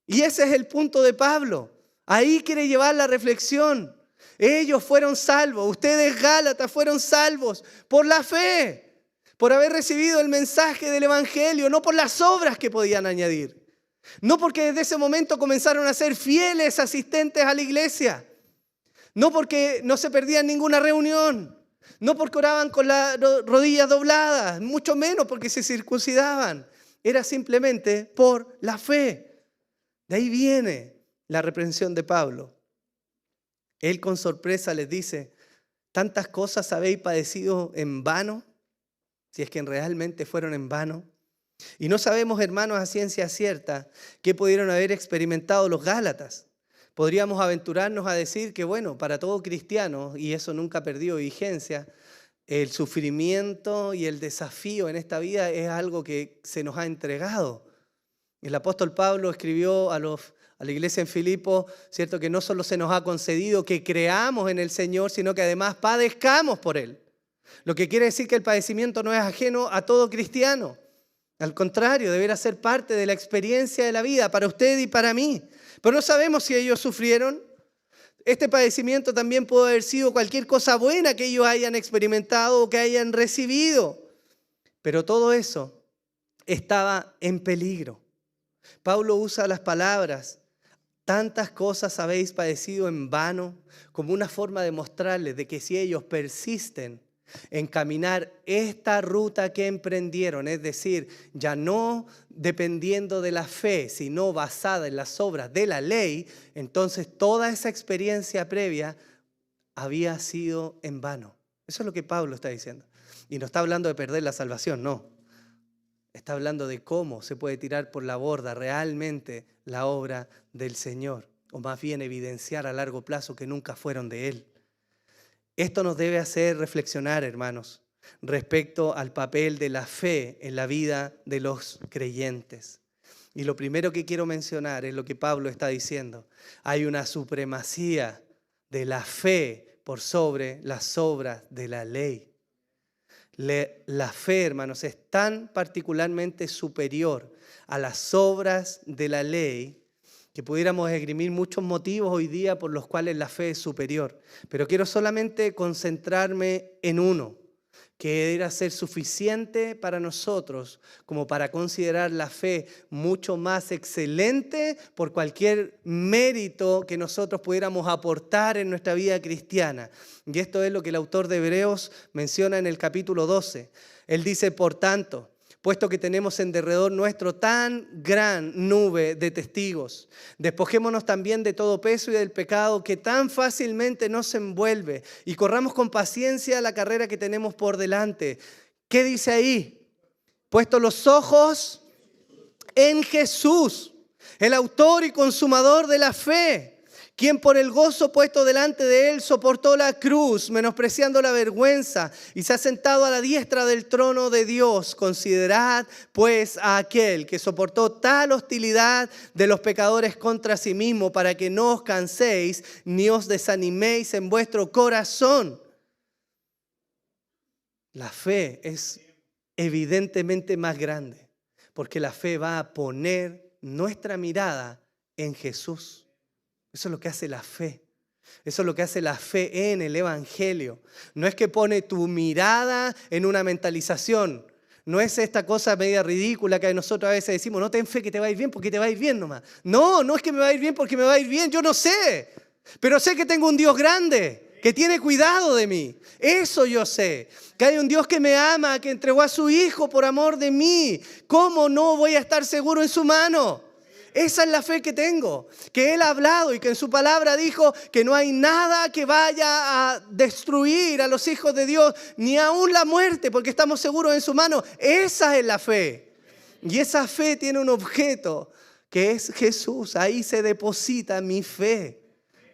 Y ese es el punto de Pablo. Ahí quiere llevar la reflexión. Ellos fueron salvos, ustedes Gálatas fueron salvos por la fe, por haber recibido el mensaje del Evangelio, no por las obras que podían añadir. No porque desde ese momento comenzaron a ser fieles asistentes a la iglesia. No porque no se perdían ninguna reunión. No porque oraban con las rodillas dobladas, mucho menos porque se circuncidaban. Era simplemente por la fe. De ahí viene la reprensión de Pablo. Él con sorpresa les dice, ¿tantas cosas habéis padecido en vano? Si es que realmente fueron en vano. Y no sabemos, hermanos, a ciencia cierta qué pudieron haber experimentado los Gálatas. Podríamos aventurarnos a decir que, bueno, para todo cristiano, y eso nunca perdió vigencia, el sufrimiento y el desafío en esta vida es algo que se nos ha entregado. El apóstol Pablo escribió a la iglesia en Filipo, cierto, que no solo se nos ha concedido que creamos en el Señor, sino que además padezcamos por Él. Lo que quiere decir que el padecimiento no es ajeno a todo cristiano. Al contrario, deberá ser parte de la experiencia de la vida para usted y para mí. Pero no sabemos si ellos sufrieron. Este padecimiento también puede haber sido cualquier cosa buena que ellos hayan experimentado o que hayan recibido. Pero todo eso estaba en peligro. Pablo usa las palabras, tantas cosas habéis padecido en vano, como una forma de mostrarles de que si ellos persisten en caminar esta ruta que emprendieron, es decir, ya no dependiendo de la fe, sino basada en las obras de la ley, entonces toda esa experiencia previa había sido en vano. Eso es lo que Pablo está diciendo. Y no está hablando de perder la salvación, no. Está hablando de cómo se puede tirar por la borda realmente la obra del Señor, o más bien evidenciar a largo plazo que nunca fueron de Él. Esto nos debe hacer reflexionar, hermanos, respecto al papel de la fe en la vida de los creyentes. Y lo primero que quiero mencionar es lo que Pablo está diciendo. Hay una supremacía de la fe por sobre las obras de la ley. La fe, hermanos, es tan particularmente superior a las obras de la ley que pudiéramos esgrimir muchos motivos hoy día por los cuales la fe es superior. Pero quiero solamente concentrarme en uno, que debería ser suficiente para nosotros como para considerar la fe mucho más excelente por cualquier mérito que nosotros pudiéramos aportar en nuestra vida cristiana. Y esto es lo que el autor de Hebreos menciona en el capítulo 12. Él dice, por tanto, puesto que tenemos en derredor nuestro tan gran nube de testigos, despojémonos también de todo peso y del pecado que tan fácilmente nos envuelve y corramos con paciencia la carrera que tenemos por delante. ¿Qué dice ahí? Puesto los ojos en Jesús, el autor y consumador de la fe, quien por el gozo puesto delante de él soportó la cruz, menospreciando la vergüenza, y se ha sentado a la diestra del trono de Dios. Considerad, pues, a aquel que soportó tal hostilidad de los pecadores contra sí mismo, para que no os canséis ni os desaniméis en vuestro corazón. La fe es evidentemente más grande, porque la fe va a poner nuestra mirada en Jesús. Eso es lo que hace la fe. Eso es lo que hace la fe en el Evangelio. No es que pone tu mirada en una mentalización. No es esta cosa media ridícula que nosotros a veces decimos, no ten fe que te va a ir bien porque te va a ir bien nomás. No, no es que me va a ir bien porque me va a ir bien, yo no sé. Pero sé que tengo un Dios grande, que tiene cuidado de mí. Eso yo sé. Que hay un Dios que me ama, que entregó a su Hijo por amor de mí. ¿Cómo no voy a estar seguro en su mano? Esa es la fe que tengo, que Él ha hablado y que en su palabra dijo que no hay nada que vaya a destruir a los hijos de Dios, ni aún la muerte, porque estamos seguros en su mano. Esa es la fe. Y esa fe tiene un objeto, que es Jesús. Ahí se deposita mi fe.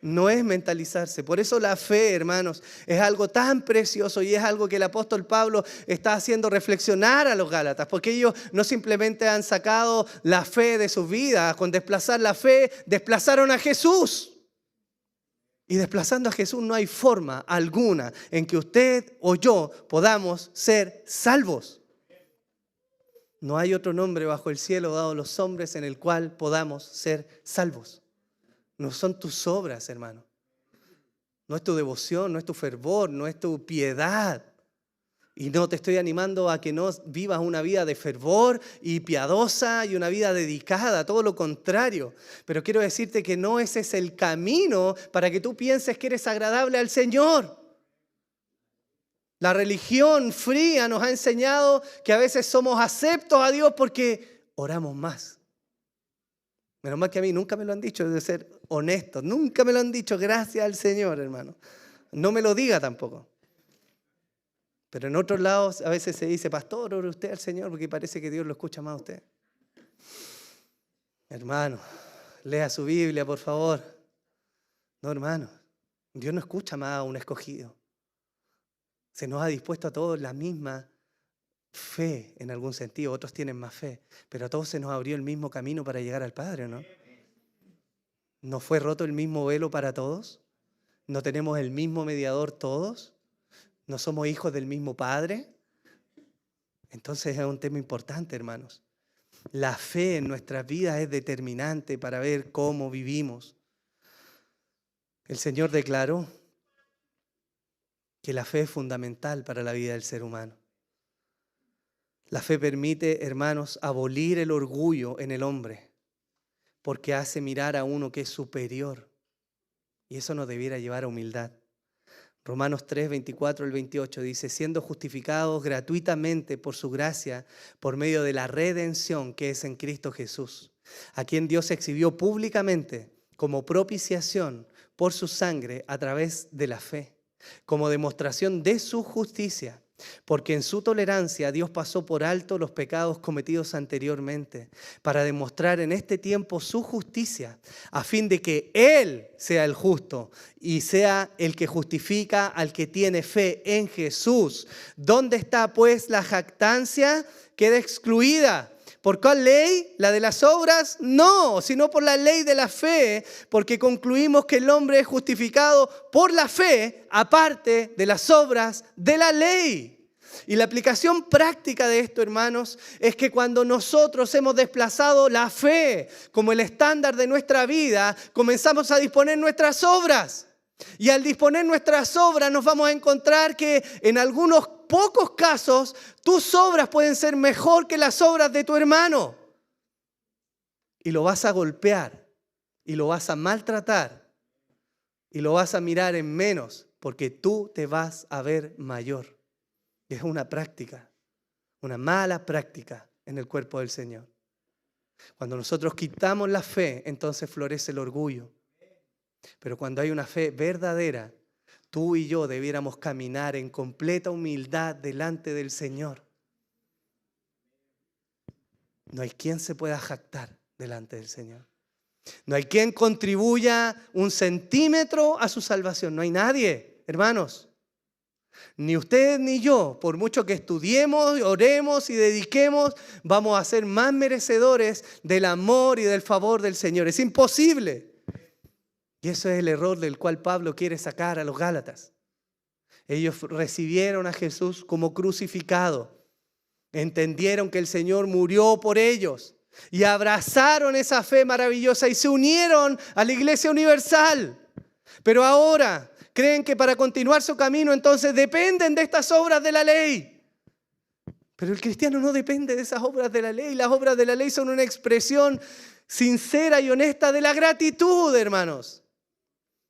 No es mentalizarse. Por eso la fe, hermanos, es algo tan precioso y es algo que el apóstol Pablo está haciendo reflexionar a los Gálatas, porque ellos no simplemente han sacado la fe de sus vidas. Con desplazar la fe, desplazaron a Jesús. Y desplazando a Jesús no hay forma alguna en que usted o yo podamos ser salvos. No hay otro nombre bajo el cielo dado a los hombres en el cual podamos ser salvos. No son tus obras, hermano. No es tu devoción, no es tu fervor, no es tu piedad. Y no te estoy animando a que no vivas una vida de fervor y piadosa y una vida dedicada, todo lo contrario. Pero quiero decirte que no ese es el camino para que tú pienses que eres agradable al Señor. La religión fría nos ha enseñado que a veces somos aceptos a Dios porque oramos más. Menos mal que a mí nunca me lo han dicho, de ser honesto. Nunca me lo han dicho, gracias al Señor, hermano. No me lo diga tampoco. Pero en otros lados a veces se dice, pastor, ore usted al Señor porque parece que Dios lo escucha más a usted. Hermano, lea su Biblia, por favor. No, hermano, Dios no escucha más a un escogido. Se nos ha dispuesto a todos la misma fe en algún sentido. Otros tienen más fe, pero a todos se nos abrió el mismo camino para llegar al Padre, ¿no? ¿No fue roto el mismo velo para todos? ¿No tenemos el mismo mediador todos? ¿No somos hijos del mismo Padre? Entonces es un tema importante, hermanos. La fe en nuestras vidas es determinante para ver cómo vivimos. El Señor declaró que la fe es fundamental para la vida del ser humano. La fe permite, hermanos, abolir el orgullo en el hombre, porque hace mirar a uno que es superior. Y eso nos debiera llevar a humildad. Romanos 3, 24 al 28 dice, siendo justificados gratuitamente por su gracia, por medio de la redención que es en Cristo Jesús, a quien Dios exhibió públicamente como propiciación por su sangre a través de la fe, como demostración de su justicia. Porque en su tolerancia Dios pasó por alto los pecados cometidos anteriormente para demostrar en este tiempo su justicia, a fin de que Él sea el justo y sea el que justifica al que tiene fe en Jesús. ¿Dónde está pues la jactancia? Queda excluida. ¿Por cuál ley? ¿La de las obras? No, sino por la ley de la fe, porque concluimos que el hombre es justificado por la fe, aparte de las obras de la ley. Y la aplicación práctica de esto, hermanos, es que cuando nosotros hemos desplazado la fe como el estándar de nuestra vida, comenzamos a disponer nuestras obras. Y al disponer nuestras obras nos vamos a encontrar que en algunos pocos casos tus obras pueden ser mejor que las obras de tu hermano. Y lo vas a golpear, y lo vas a maltratar, y lo vas a mirar en menos, porque tú te vas a ver mayor. Es una práctica, una mala práctica en el cuerpo del Señor. Cuando nosotros quitamos la fe, entonces florece el orgullo. Pero cuando hay una fe verdadera, tú y yo debiéramos caminar en completa humildad delante del Señor. No hay quien se pueda jactar delante del Señor. No hay quien contribuya un centímetro a su salvación. No hay nadie, hermanos. Ni usted ni yo, por mucho que estudiemos, oremos y dediquemos, vamos a ser más merecedores del amor y del favor del Señor. Es imposible. Y eso es el error del cual Pablo quiere sacar a los Gálatas. Ellos recibieron a Jesús como crucificado. Entendieron que el Señor murió por ellos. Y abrazaron esa fe maravillosa y se unieron a la Iglesia Universal. Pero ahora creen que para continuar su camino entonces dependen de estas obras de la ley. Pero el cristiano no depende de esas obras de la ley. Las obras de la ley son una expresión sincera y honesta de la gratitud, hermanos.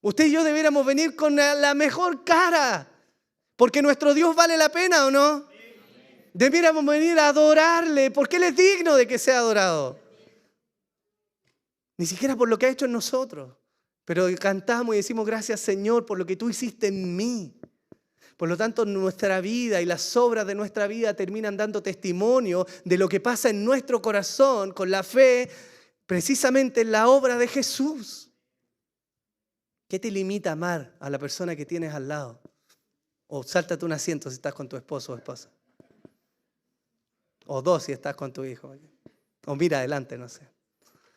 Usted y yo debiéramos venir con la mejor cara, porque nuestro Dios vale la pena, ¿o no? Debiéramos venir a adorarle, porque Él es digno de que sea adorado. Ni siquiera por lo que ha hecho en nosotros, pero cantamos y decimos gracias, Señor, por lo que tú hiciste en mí. Por lo tanto, nuestra vida y las obras de nuestra vida terminan dando testimonio de lo que pasa en nuestro corazón con la fe, precisamente en la obra de Jesús. ¿Qué te limita a amar a la persona que tienes al lado? O sáltate un asiento si estás con tu esposo o esposa. O dos si estás con tu hijo. O mira adelante, no sé.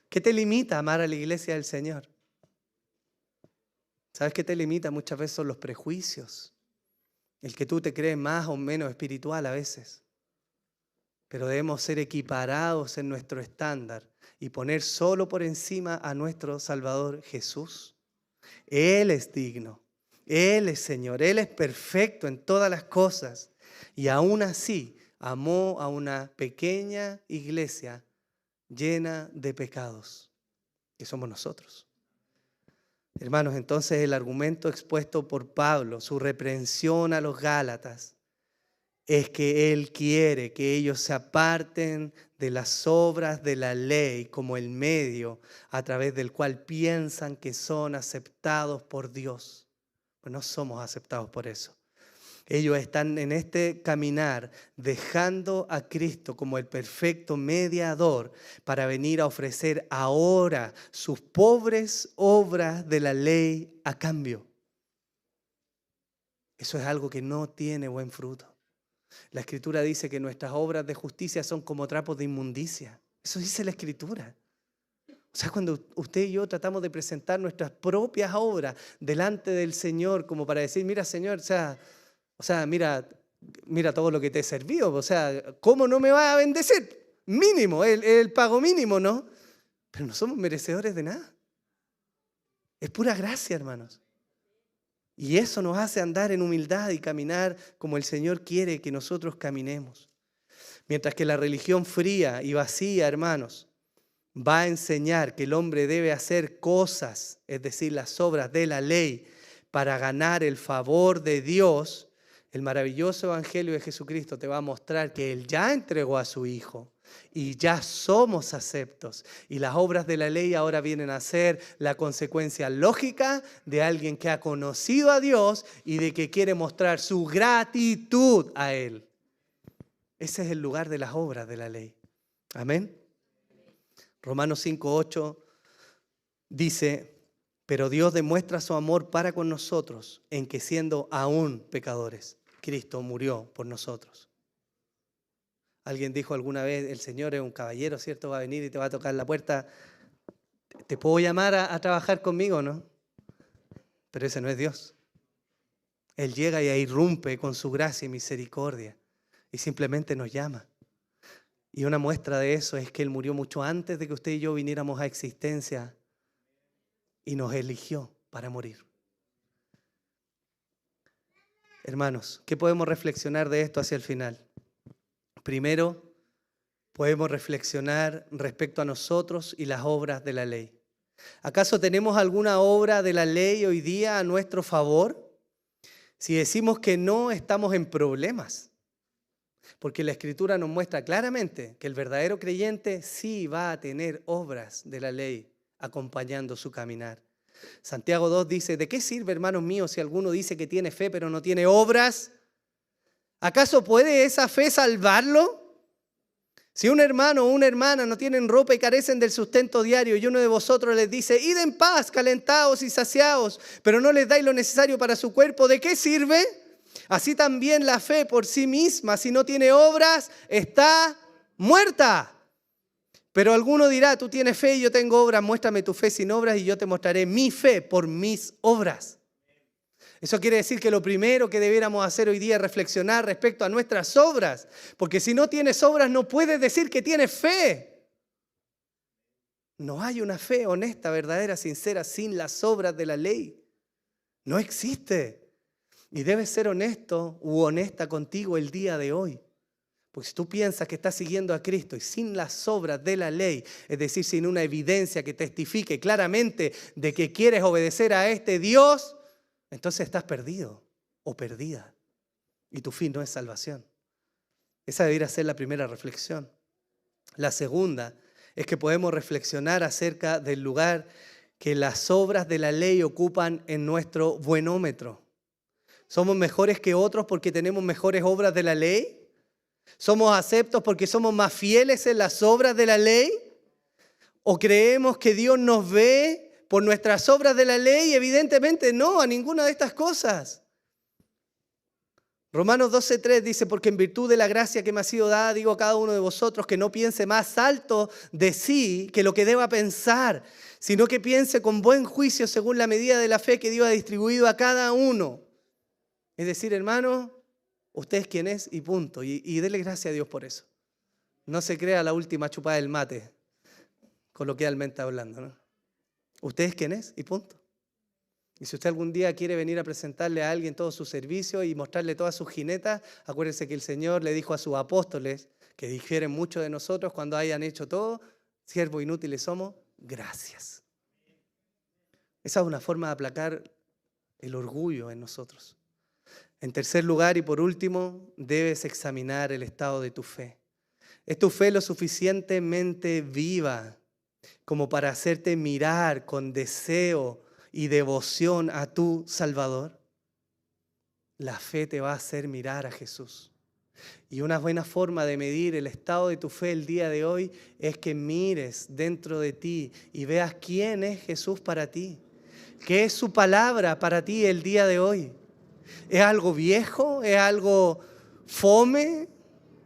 ¿Qué te limita a amar a la iglesia del Señor? ¿Sabes qué te limita? Muchas veces son los prejuicios. El que tú te crees más o menos espiritual a veces. pero debemos ser equiparados en nuestro estándar y poner solo por encima a nuestro Salvador Jesús. Él es digno, Él es Señor, Él es perfecto en todas las cosas. Y aún así amó a una pequeña iglesia llena de pecados, que somos nosotros. Hermanos, entonces el argumento expuesto por Pablo, su reprensión a los Gálatas, es que Él quiere que ellos se aparten de las obras de la ley como el medio a través del cual piensan que son aceptados por Dios. Pues no somos aceptados por eso. Ellos están en este caminar dejando a Cristo como el perfecto mediador para venir a ofrecer ahora sus pobres obras de la ley a cambio. Eso es algo que no tiene buen fruto. La Escritura dice que nuestras obras de justicia son como trapos de inmundicia. Eso dice la Escritura. O sea, cuando usted y yo tratamos de presentar nuestras propias obras delante del Señor como para decir, mira Señor, mira todo lo que te he servido. O sea, ¿cómo no me va a bendecir? Mínimo, el pago mínimo, ¿no? Pero no somos merecedores de nada. Es pura gracia, hermanos. Y eso nos hace andar en humildad y caminar como el Señor quiere que nosotros caminemos. Mientras que la religión fría y vacía, hermanos, va a enseñar que el hombre debe hacer cosas, es decir, las obras de la ley, para ganar el favor de Dios. El maravilloso Evangelio de Jesucristo te va a mostrar que Él ya entregó a su Hijo y ya somos aceptos. Y las obras de la ley ahora vienen a ser la consecuencia lógica de alguien que ha conocido a Dios y de que quiere mostrar su gratitud a Él. Ese es el lugar de las obras de la ley. Amén. Romanos 5:8 dice, pero Dios demuestra su amor para con nosotros en que siendo aún pecadores, Cristo murió por nosotros. Alguien dijo alguna vez, el Señor es un caballero, ¿cierto? Va a venir y te va a tocar la puerta. ¿Te puedo llamar a trabajar conmigo, no? Pero ese no es Dios. Él llega y irrumpe con su gracia y misericordia y simplemente nos llama. Y una muestra de eso es que Él murió mucho antes de que usted y yo viniéramos a existencia y nos eligió para morir. Hermanos, ¿qué podemos reflexionar de esto hacia el final? Primero, podemos reflexionar respecto a nosotros y las obras de la ley. ¿Acaso tenemos alguna obra de la ley hoy día a nuestro favor? Si decimos que no, estamos en problemas. Porque la Escritura nos muestra claramente que el verdadero creyente sí va a tener obras de la ley acompañando su caminar. Santiago 2 dice, ¿de qué sirve, hermanos míos, si alguno dice que tiene fe pero no tiene obras? ¿Acaso puede esa fe salvarlo? Si un hermano o una hermana no tienen ropa y carecen del sustento diario y uno de vosotros les dice, id en paz, calentaos y saciaos, pero no les dais lo necesario para su cuerpo, ¿de qué sirve? Así también la fe por sí misma, si no tiene obras, está muerta. Pero alguno dirá, tú tienes fe y yo tengo obras, muéstrame tu fe sin obras y yo te mostraré mi fe por mis obras. Eso quiere decir que lo primero que debiéramos hacer hoy día es reflexionar respecto a nuestras obras, porque si no tienes obras no puedes decir que tienes fe. No hay una fe honesta, verdadera, sincera, sin las obras de la ley. No existe. Y debes ser honesto u honesta contigo el día de hoy. Porque si tú piensas que estás siguiendo a Cristo y sin las obras de la ley, es decir, sin una evidencia que testifique claramente de que quieres obedecer a este Dios, entonces estás perdido o perdida. Y tu fin no es salvación. Esa debería ser la primera reflexión. La segunda es que podemos reflexionar acerca del lugar que las obras de la ley ocupan en nuestro buenómetro. ¿Somos mejores que otros porque tenemos mejores obras de la ley? ¿Somos aceptos porque somos más fieles en las obras de la ley? ¿O creemos que Dios nos ve por nuestras obras de la ley? Evidentemente no, a ninguna de estas cosas. Romanos 12:3 dice, porque en virtud de la gracia que me ha sido dada, digo a cada uno de vosotros que no piense más alto de sí que lo que deba pensar, sino que piense con buen juicio según la medida de la fe que Dios ha distribuido a cada uno. Es decir, hermano, usted es quien es y punto. Y dele gracias a Dios por eso. No se crea la última chupada del mate, coloquialmente hablando, ¿no? ¿Usted es quién es? Y punto. Y si usted algún día quiere venir a presentarle a alguien todo su servicio y mostrarle todas sus jinetas, acuérdese que el Señor le dijo a sus apóstoles, que difieren mucho de nosotros cuando hayan hecho todo, siervos inútiles somos, gracias. Esa es una forma de aplacar el orgullo en nosotros. En tercer lugar y por último, debes examinar el estado de tu fe. ¿Es tu fe lo suficientemente viva como para hacerte mirar con deseo y devoción a tu Salvador? La fe te va a hacer mirar a Jesús. Y una buena forma de medir el estado de tu fe el día de hoy es que mires dentro de ti y veas quién es Jesús para ti. ¿Qué es su palabra para ti el día de hoy? ¿Es algo viejo? ¿Es algo fome?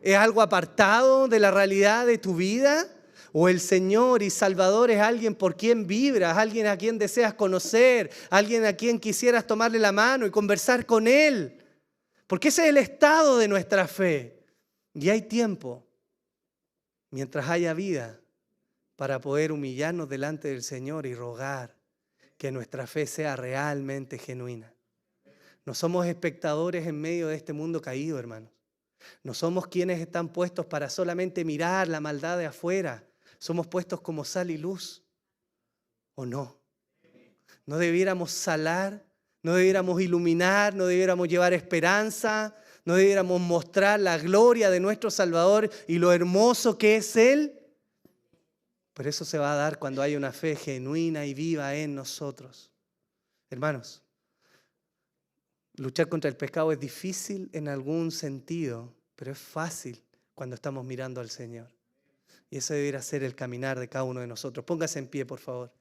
¿Es algo apartado de la realidad de tu vida? ¿O el Señor y Salvador es alguien por quien vibras, alguien a quien deseas conocer, alguien a quien quisieras tomarle la mano y conversar con Él? Porque ese es el estado de nuestra fe. Y hay tiempo, mientras haya vida, para poder humillarnos delante del Señor y rogar que nuestra fe sea realmente genuina. No somos espectadores en medio de este mundo caído, hermanos. No somos quienes están puestos para solamente mirar la maldad de afuera. Somos puestos como sal y luz, ¿o no? No debiéramos salar, no debiéramos iluminar, no debiéramos llevar esperanza, no debiéramos mostrar la gloria de nuestro Salvador y lo hermoso que es Él. Pero eso se va a dar cuando hay una fe genuina y viva en nosotros. Hermanos, luchar contra el pecado es difícil en algún sentido, pero es fácil cuando estamos mirando al Señor. Y ese debería ser el caminar de cada uno de nosotros. Póngase en pie, por favor.